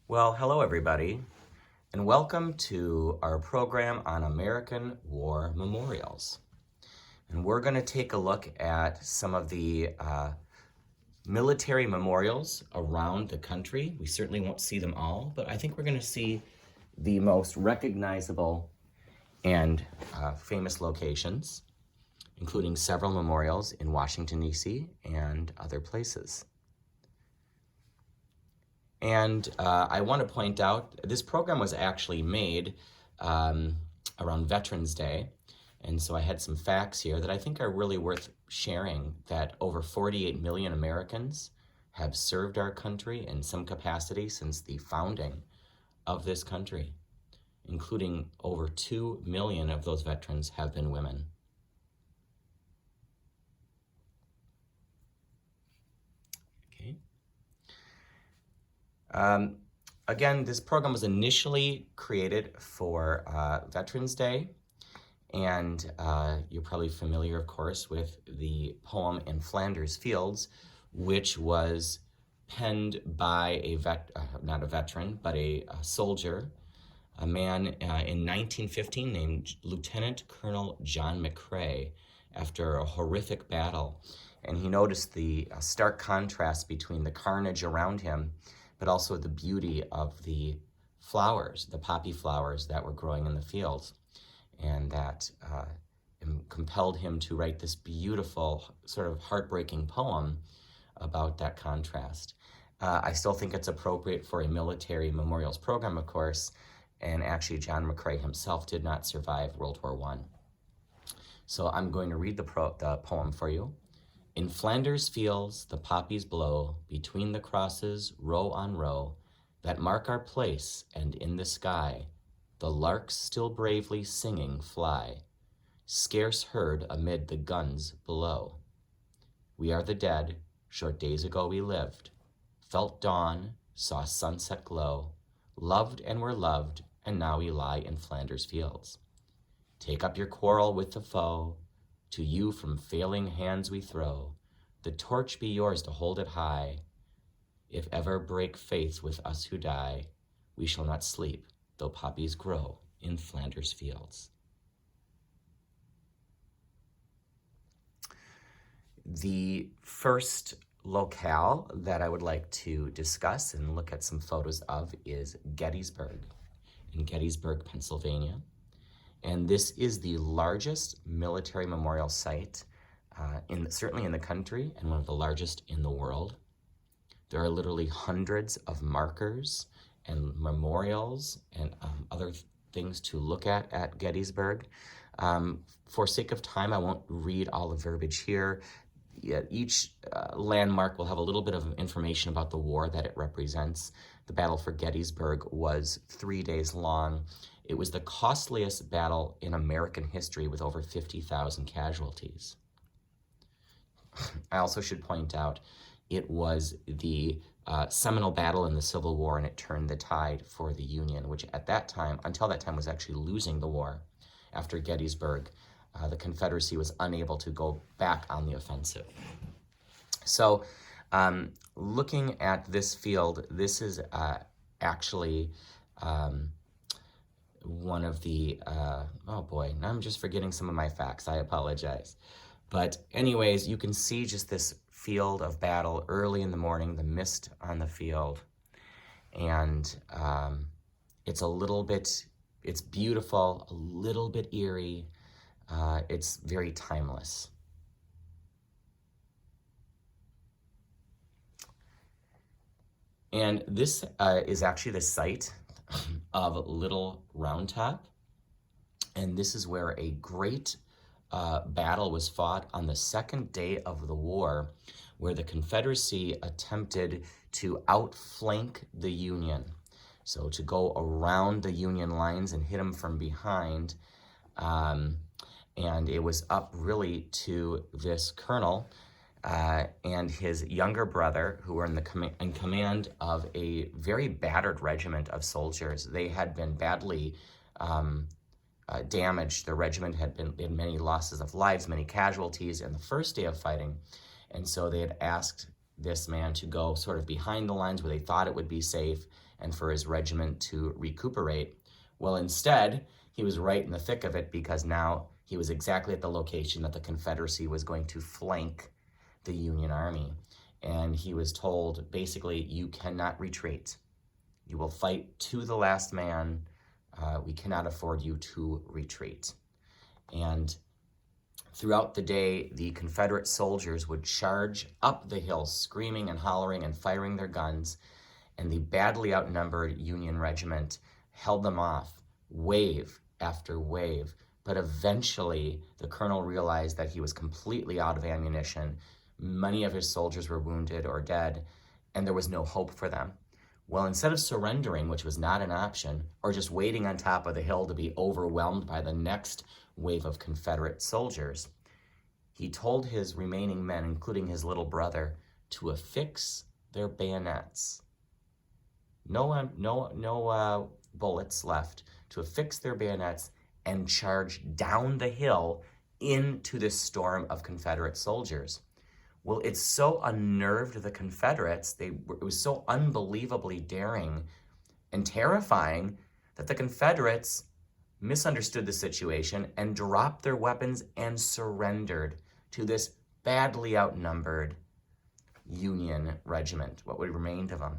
Well, hello everybody, and welcome to our program on American War Memorials. And we're going to take a look at some of the military memorials around the country. We certainly won't see them all, but I think we're going to see the most recognizable and famous locations, including several memorials in Washington, D.C. and other places. And I want to point out, this program was actually made around Veterans Day. And so I had some facts here that I think are really worth sharing, that over 48 million Americans have served our country in some capacity since the founding of this country, including over 2 million of those veterans have been women. Okay. Again, this program was initially created for Veterans Day, and you're probably familiar, of course, with the poem In Flanders Fields, which was penned by not a veteran, but a soldier, a man in 1915 named Lieutenant Colonel John McCrae, after a horrific battle. And he noticed the stark contrast between the carnage around him, but also the beauty of the flowers, the poppy flowers that were growing in the fields. And that compelled him to write this beautiful, sort of heartbreaking poem about that contrast. I still think it's appropriate for a military memorials program, of course, and actually John McCrae himself did not survive World War I. So I'm going to read the poem for you. In Flanders fields the poppies blow, between the crosses, row on row, that mark our place, and in the sky the larks still bravely singing fly, scarce heard amid the guns below. We are the dead, short days ago we lived, felt dawn, saw sunset glow, loved and were loved, and now we lie in Flanders fields. Take up your quarrel with the foe, to you from failing hands we throw, the torch be yours to hold it high. If ever break faith with us who die, we shall not sleep, though poppies grow in Flanders fields. The first locale that I would like to discuss and look at some photos of is Gettysburg, in Gettysburg, Pennsylvania. And this is the largest military memorial site, certainly in the country, and one of the largest in the world. There are literally hundreds of markers and memorials and other things to look at Gettysburg. For sake of time, I won't read all the verbiage here. Each landmark will have a little bit of information about the war that it represents. The Battle for Gettysburg was 3 days long. It was the costliest battle in American history, with over 50,000 casualties. I also should point out it was the seminal battle in the Civil War, and it turned the tide for the Union, which at that time, until that time, was actually losing the war. After Gettysburg, the Confederacy was unable to go back on the offensive. So looking at this field, this is actually one of the, oh boy, now I'm just forgetting some of my facts. I apologize. But anyways, you can see just this field of battle early in the morning, the mist on the field. And it's it's beautiful, a little bit eerie. It's very timeless. And this is actually the site of Little Round Top. And this is where a great battle was fought on the second day of the war, where the Confederacy attempted to outflank the Union. So to go around the Union lines and hit them from behind. And it was up really to this colonel and his younger brother, who were in command of a very battered regiment of soldiers. They had been badly damaged. The regiment had many losses of lives, many casualties in the first day of fighting. And so they had asked this man to go sort of behind the lines where they thought it would be safe and for his regiment to recuperate. Well, instead, he was right in the thick of it because now he was exactly at the location that the Confederacy was going to flank the Union Army. And he was told, basically, you cannot retreat. You will fight to the last man. We cannot afford you to retreat. And throughout the day, the Confederate soldiers would charge up the hill, screaming and hollering and firing their guns, and the badly outnumbered Union regiment held them off, wave after wave. But eventually, the colonel realized that he was completely out of ammunition. Many of his soldiers were wounded or dead, and there was no hope for them. Well, instead of surrendering, which was not an option, or just waiting on top of the hill to be overwhelmed by the next wave of Confederate soldiers, he told his remaining men, including his little brother, to affix their bayonets. No bullets left, to affix their bayonets and charge down the hill into this storm of Confederate soldiers. Well, it so unnerved the Confederates, it was so unbelievably daring and terrifying that the Confederates misunderstood the situation and dropped their weapons and surrendered to this badly outnumbered Union regiment, what remained of them.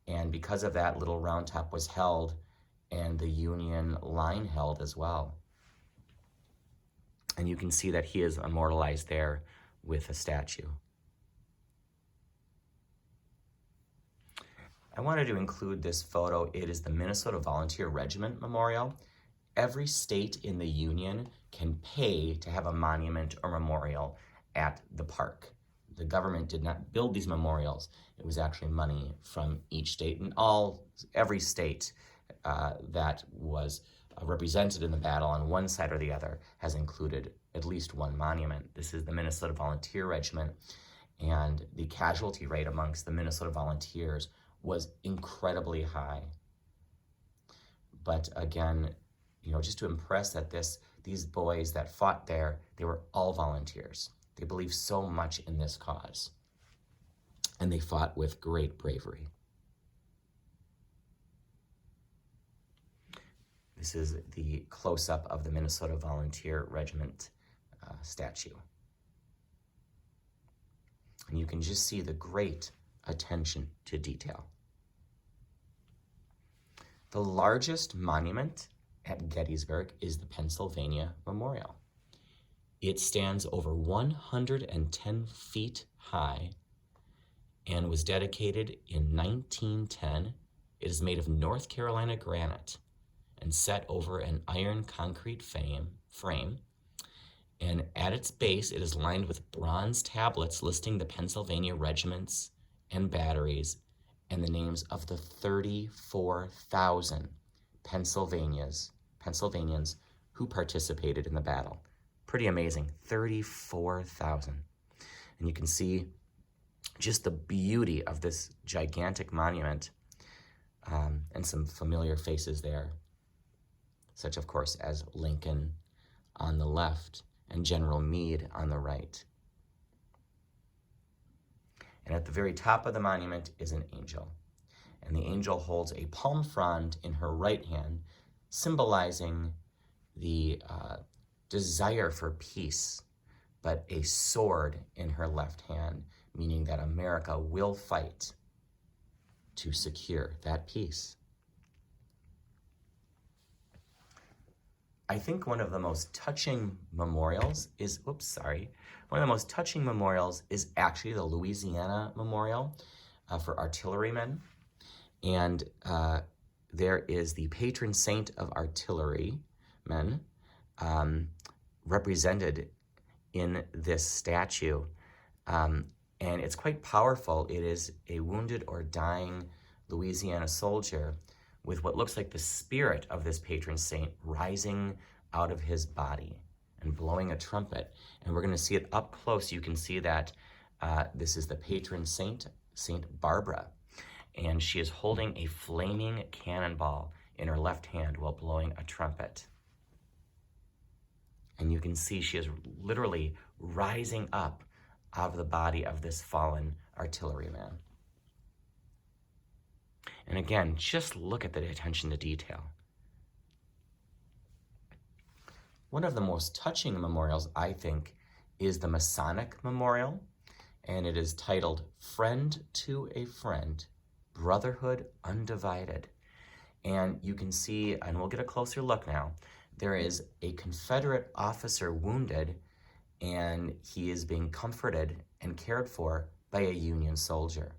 And because of that, Little Round Top was held and the Union line held as well. And you can see that he is immortalized there with a statue. I wanted to include this photo. It is the Minnesota Volunteer Regiment Memorial. Every state in the Union can pay to have a monument or memorial at the park. The government did not build these memorials. It was actually money from each state, and every state that was represented in the battle on one side or the other has included at least one monument. This is the Minnesota Volunteer Regiment, and the casualty rate amongst the Minnesota Volunteers was incredibly high. But again, just to impress that these boys that fought there, they were all volunteers. They believed so much in this cause, and they fought with great bravery. This is the close-up of the Minnesota Volunteer Regiment statue. And you can just see the great attention to detail. The largest monument at Gettysburg is the Pennsylvania Memorial. It stands over 110 feet high and was dedicated in 1910. It is made of North Carolina granite and set over an iron concrete frame. And at its base, it is lined with bronze tablets listing the Pennsylvania regiments and batteries and the names of the 34,000 Pennsylvanians who participated in the battle. Pretty amazing, 34,000. And you can see just the beauty of this gigantic monument and some familiar faces there, such, of course, as Lincoln on the left and General Meade on the right. And at the very top of the monument is an angel. And the angel holds a palm frond in her right hand, symbolizing the desire for peace, but a sword in her left hand, meaning that America will fight to secure that peace. I think one of the most touching memorials is actually the Louisiana Memorial for artillerymen. And there is the patron saint of artillerymen represented in this statue. And it's quite powerful. It is a wounded or dying Louisiana soldier with what looks like the spirit of this patron saint rising out of his body and blowing a trumpet. And we're going to see it up close. You can see that this is the patron saint, Saint Barbara. And she is holding a flaming cannonball in her left hand while blowing a trumpet. And you can see she is literally rising up out of the body of this fallen artilleryman. And again, just look at the attention to detail. One of the most touching memorials, I think, is the Masonic Memorial, and it is titled Friend to a Friend, Brotherhood Undivided. And you can see, and we'll get a closer look now, there is a Confederate officer wounded, and he is being comforted and cared for by a Union soldier.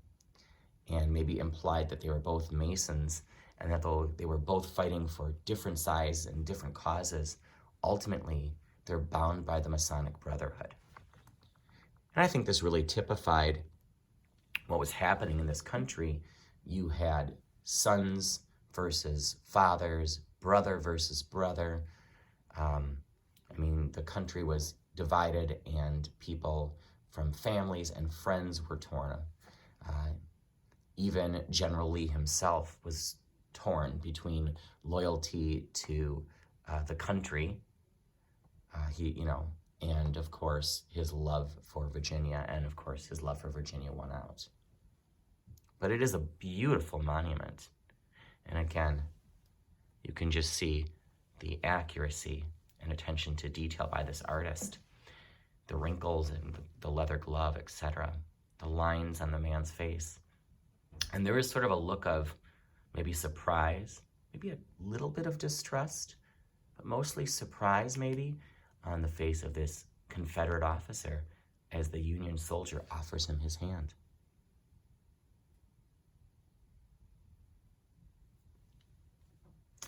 And maybe implied that they were both Masons, and that though they were both fighting for different sides and different causes, ultimately they're bound by the Masonic Brotherhood. And I think this really typified what was happening in this country. You had sons versus fathers, brother versus brother. The country was divided, and people from families and friends were torn. Even General Lee himself was torn between loyalty to the country, and of course his love for Virginia, and of course his love for Virginia won out. But it is a beautiful monument, and again, you can just see the accuracy and attention to detail by this artist. The wrinkles and the leather glove, etc. The lines on the man's face. And there is sort of a look of maybe surprise, maybe a little bit of distrust, but mostly surprise maybe on the face of this Confederate officer as the Union soldier offers him his hand.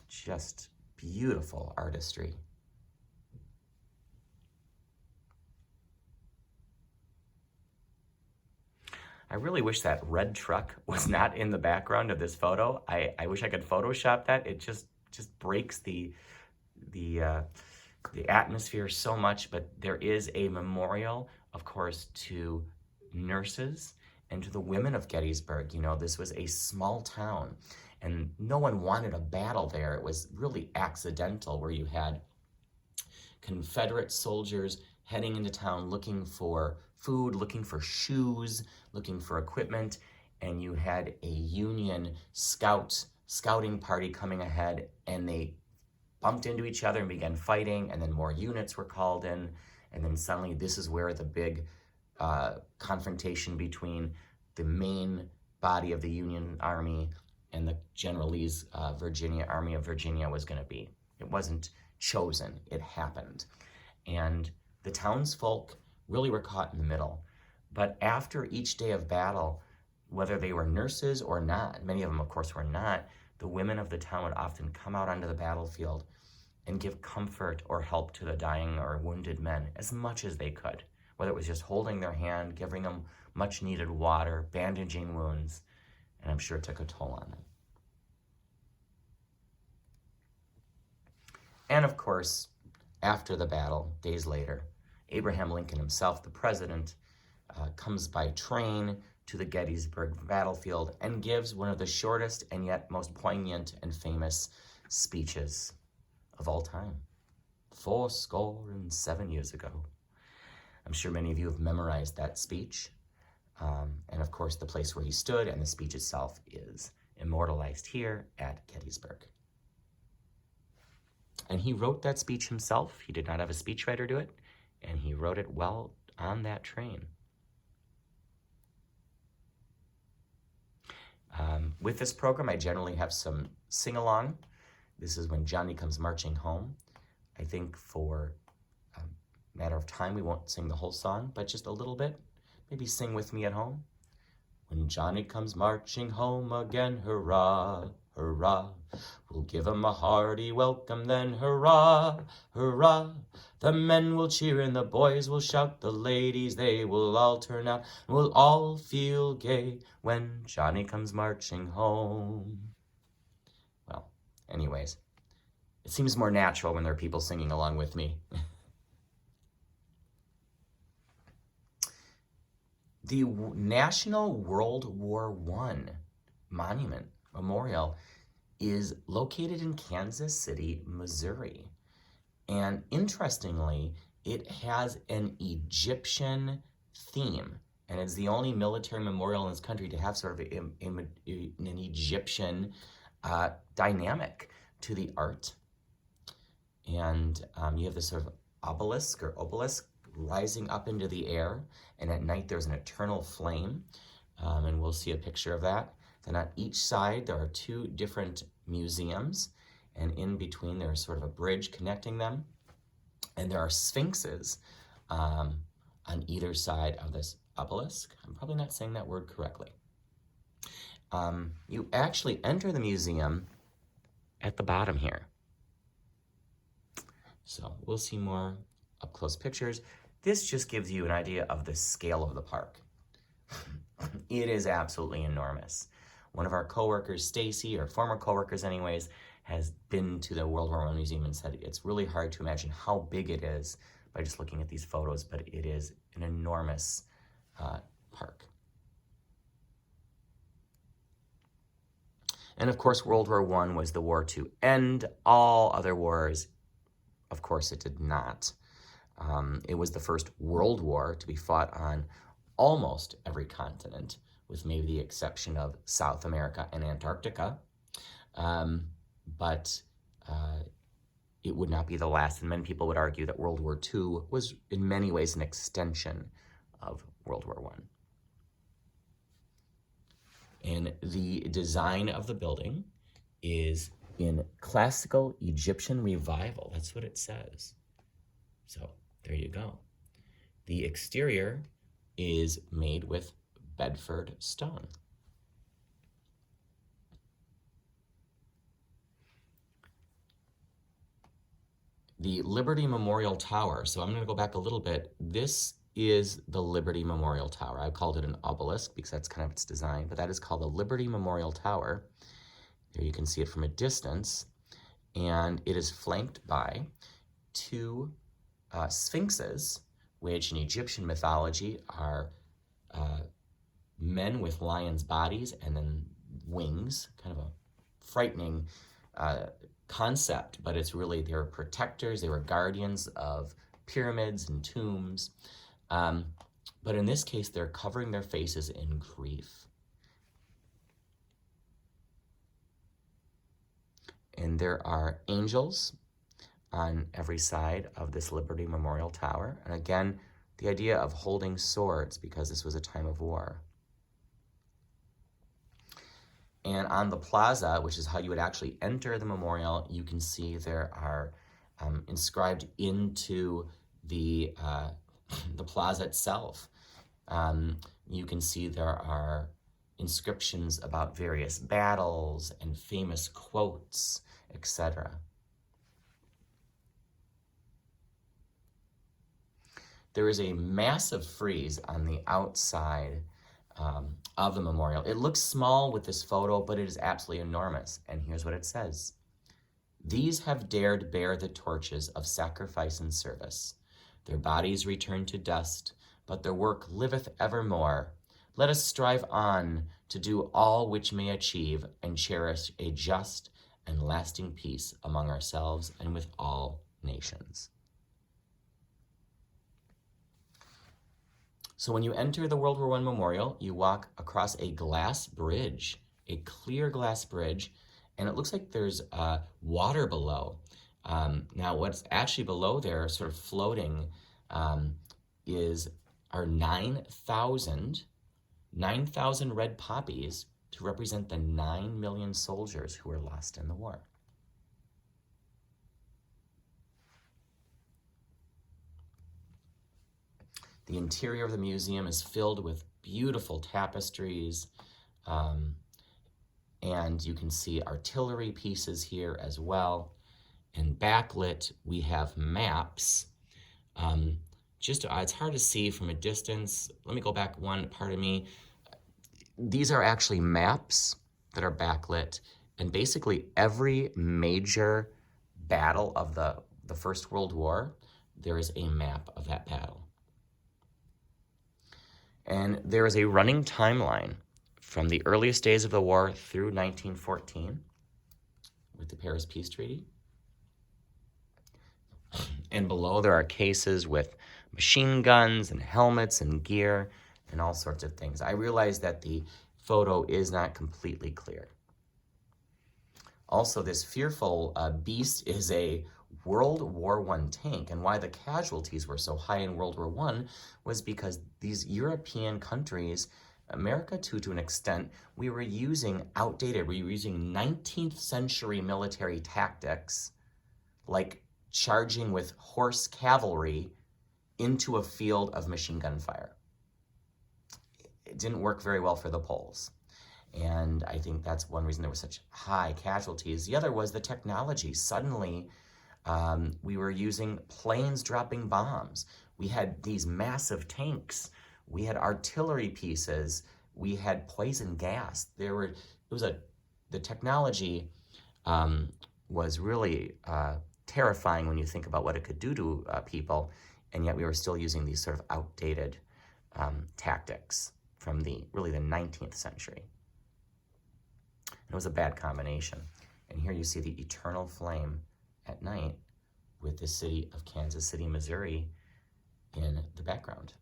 Just beautiful artistry. I really wish that red truck was not in the background of this photo. I wish I could Photoshop that. It just breaks the atmosphere so much. But there is a memorial, of course, to nurses and to the women of Gettysburg. This was a small town, and no one wanted a battle there. It was really accidental, where you had Confederate soldiers heading into town looking for food, looking for shoes, looking for equipment, and you had a Union scouting party coming ahead, and they bumped into each other and began fighting, and then more units were called in, and then suddenly this is where the big confrontation between the main body of the Union Army and the General Lee's Army of Virginia was going to be. It wasn't chosen, it happened. And the townsfolk really were caught in the middle. But after each day of battle, whether they were nurses or not, many of them, of course, were not, the women of the town would often come out onto the battlefield and give comfort or help to the dying or wounded men as much as they could, whether it was just holding their hand, giving them much needed water, bandaging wounds, and I'm sure it took a toll on them. And of course, after the battle, days later, Abraham Lincoln himself, the president, comes by train to the Gettysburg battlefield and gives one of the shortest and yet most poignant and famous speeches of all time, 77 years ago. I'm sure many of you have memorized that speech. And of course, the place where he stood and the speech itself is immortalized here at Gettysburg. And he wrote that speech himself. He did not have a speechwriter do it, and he wrote it while on that train. With this program, I generally have some sing-along. This is when Johnny comes marching home. I think for a matter of time, we won't sing the whole song, but just a little bit. Maybe sing with me at home. When Johnny comes marching home again, hurrah, hurrah. We'll give him a hearty welcome then, hurrah, hurrah. The men will cheer and the boys will shout, the ladies, they will all turn out, and we'll all feel gay when Johnny comes marching home. Well, anyways, it seems more natural when there are people singing along with me. The National World War I Memorial is located in Kansas City, Missouri. And interestingly, it has an Egyptian theme And it's the only military memorial in this country to have sort of an Egyptian dynamic to the art. And you have this sort of obelisk rising up into the air, and at night there's an eternal flame, and we'll see a picture of that. Then on each side there are two different museums, and in between there's sort of a bridge connecting them, and there are sphinxes on either side of this obelisk. I'm probably not saying that word correctly. You actually enter the museum at the bottom here. So we'll see more up-close pictures. This just gives you an idea of the scale of the park. It is absolutely enormous. One of our coworkers, Stacy, or former coworkers anyways, has been to the World War I Museum and said it's really hard to imagine how big it is by just looking at these photos, but it is an enormous park. And of course, World War I was the war to end all other wars. Of course, it did not. It was the first world war to be fought on almost every continent, with maybe the exception of South America and Antarctica. But it would not be the last, and many people would argue that World War II was in many ways an extension of World War I. And the design of the building is in classical Egyptian revival. That's what it says. So there you go. The exterior is made with Bedford stone. The Liberty Memorial Tower. So I'm going to go back a little bit. This is the Liberty Memorial Tower. I called it an obelisk because that's kind of its design, but that is called the Liberty Memorial Tower. There you can see it from a distance, and it is flanked by two sphinxes, which in Egyptian mythology are men with lions' bodies and then wings, kind of a frightening concept, but it's really, they were protectors, they were guardians of pyramids and tombs. But in this case, they're covering their faces in grief. And there are angels on every side of this Liberty Memorial Tower. And again, the idea of holding swords because this was a time of war. And on the plaza, which is how you would actually enter the memorial, you can see there are inscribed into the plaza itself. You can see there are inscriptions about various battles and famous quotes, etc. There is a massive frieze on the outside of the memorial. It looks small with this photo, but it is absolutely enormous. And here's what it says. These have dared bear the torches of sacrifice and service. Their bodies return to dust, but their work liveth evermore. Let us strive on to do all which may achieve and cherish a just and lasting peace among ourselves and with all nations. So when you enter the World War I Memorial, you walk across a glass bridge, a clear glass bridge, and it looks like there's water below. Now what's actually below there, sort of floating, are 9,000 red poppies to represent the 9 million soldiers who were lost in the war. The interior of the museum is filled with beautiful tapestries, and you can see artillery pieces here as well. And backlit, we have maps. It's hard to see from a distance. Let me go back one, pardon me. These are actually maps that are backlit, and basically every major battle of the First World War, there is a map of that battle. And there is a running timeline from the earliest days of the war through 1914 with the Paris Peace Treaty. And below there are cases with machine guns and helmets and gear. and all sorts of things. I realize that the photo is not completely clear. Also, this fearful beast is a World War I tank, and why the casualties were so high in World War I was because these European countries, America too, to an extent, we were using outdated, we were using 19th century military tactics, like charging with horse cavalry into a field of machine gun fire. It didn't work very well for the Poles. And I think that's one reason there were such high casualties. The other was the technology. Suddenly, we were using planes dropping bombs. We had these massive tanks. We had artillery pieces. We had poison gas. The technology was really terrifying when you think about what it could do to people, and yet we were still using these sort of outdated tactics from really the 19th century. It was a bad combination. And here you see the eternal flame at night with the city of Kansas City, Missouri in the background.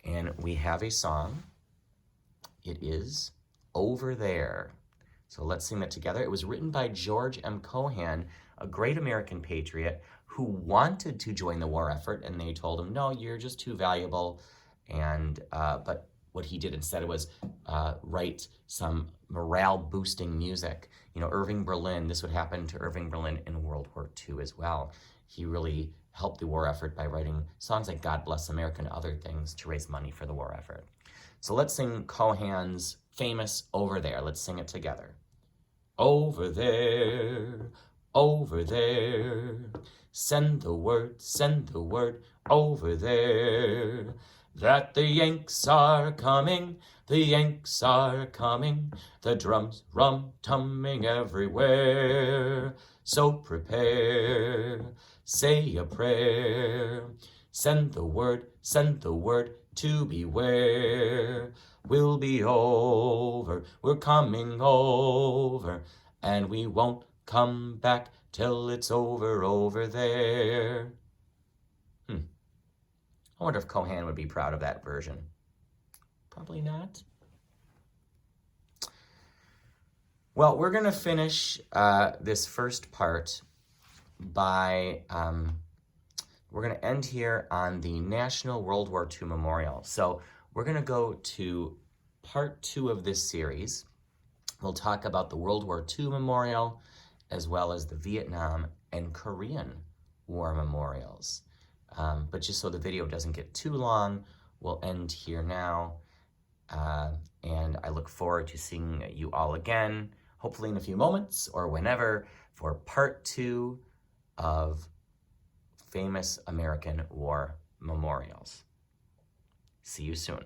And we have a song. It is Over There. So let's sing that together. It was written by George M. Cohan, a great American patriot who wanted to join the war effort, and they told him, no, you're just too valuable. And but what he did instead was write some morale-boosting music. You know, Irving Berlin, this would happen to Irving Berlin in World War II as well. He really helped the war effort by writing songs like God Bless America and other things to raise money for the war effort. So let's sing Cohan's famous Over There. Let's sing it together. Over there, over there, send the word, over there, that the Yanks are coming, the Yanks are coming, the drums rum-tumming everywhere. So prepare, say a prayer, send the word to beware. We'll be over, we're coming over, and we won't come back till it's over there. I wonder if Cohan would be proud of that version. Probably not. Well, we're going to finish this first part by, we're going to end here on the National World War II Memorial. So we're going to go to part 2 of this series. We'll talk about the World War II Memorial, as well as the Vietnam and Korean War memorials. But just so the video doesn't get too long, we'll end here now. And I look forward to seeing you all again, hopefully in a few moments or whenever, for part 2 of famous American war memorials. See you soon.